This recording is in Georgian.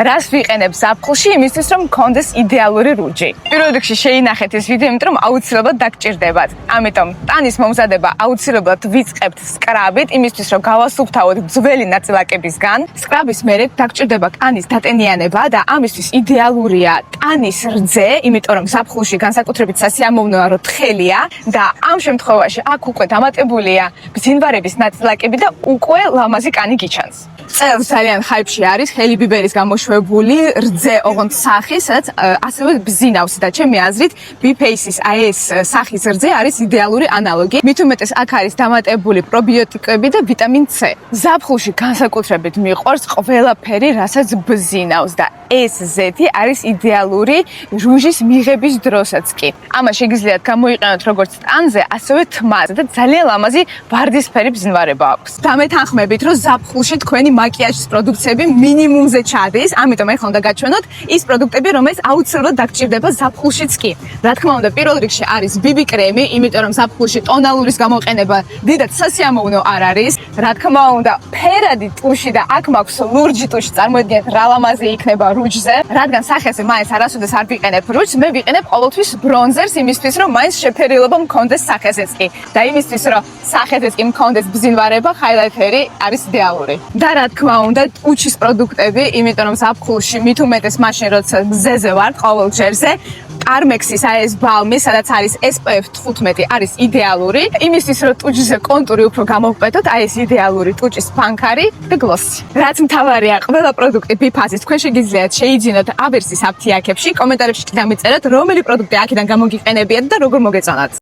რას ვიყენებ ზაფხულში იმისთვის რომ მქონდეს იდეალური რუჯი. პირველ რიგში შეინახეთ ეს ვიდეო, იმიტომ რომ აუცილებლად დაგჭირდებათ. ამიტომ ტანის მომზადება აუცილებლად ვიწყებთ სკრაბით, იმისთვის რომ გავასუფთავოთ ძველი ნაწილაკებისგან. სკრაბის მერე დაგჭირდება კანის დატენიანება და ამისთვის იდეალურია ტანის რძე, იმიტომ რომ ზაფხულში განსაკუთრებით სასიამოვნოა, რომ თხელია და ამ შემთხვევაში აქ უკვე დამატებულია ბზინვარების ნაწილაკები და უკვე ლამაზი კანი გიჩანს. წელს ძალიან ხაიფში არის ხელი ბიბერის გამოშვებული რძე, ოღონდ სახი, სადაც ასევე ბზინავს და ჩემი აზრით B-Pace-ის ეს სახის რძე არის იდეალური ანალოგი. მით უმეტეს აქ არის დამატებული პრობიოტიკები და ვიტამინ C. ზაფხულში განსაკუთრებით მიყვარს ყველაფერი, რასაც ბზინავს და ეს ზეთი არის იდეალური რუჟის მიღების დროსაც კი. ამას შეგიძლიათ გამოიყენოთ როგორც ტანზე, ასევე თმაზე და ძალიან ლამაზი ვარდისფერი ბზინვარება აქვს. დამეთანხმებით, რომ ზაფხულში თქვენი მაკიაჟის პროდუქციები მინიმუმზე ჩადის, ამიტომ ეხლა უნდა გაჩვენოთ ის პროდუქტები, რომელიც აუცილებლად დაგჭირდება ზაფხულშიც კი. რა თქმა უნდა, პირველ რიგში არის BB კრემი, იმიტომ რომ ზაფხულში ტონალურის გამოყენება დიდად სასიამოვნო არ არის. რა თქმა უნდა, ფერადი ტუში და აქ მაქვს ლურჯი ტუში, წარმოიდგინეთ რა ლამაზი იქნება რუჯზე. რადგან სახეზე მაინც არასოდეს არ ვიყენებ რუჯს, მე ვიყენებ ყოველთვის ბრონზერს იმისთვის, რომ მაინც შეფერილობა მქონდეს სახეზეც კი. და იმისთვის, რომ სახეზეც კი მქონდეს ბზინვარება, ჰაილაითერი არის იდეალური. და რა თქმა უნდა, ტუჩის პროდუქტები, იმიტომ რომ ზაფხულში მით უმეტეს მაშინ, როცა მზეზე ვარ ყოველ ჯერზე, Carmex-ის ეს ბალმი, სადაც არის SPF 15 არის იდეალური. იმისთვის, რომ ტუჩზე კონტური უფრო გამოვყეთოთ, ეს იდეალური ტუჩის ფანქარი და გლოსი. რაც მთავარია, ყველა პროდუქტი B-Pace-ის თქვენ შეგიძლიათ შეიძინოთ ავერსის აფთიაქებში, კომენტარებში კი დამიწეროთ, რომელი პროდუქტი აქედან გამოგიყენებიათ და როგორ მოგეწონათ.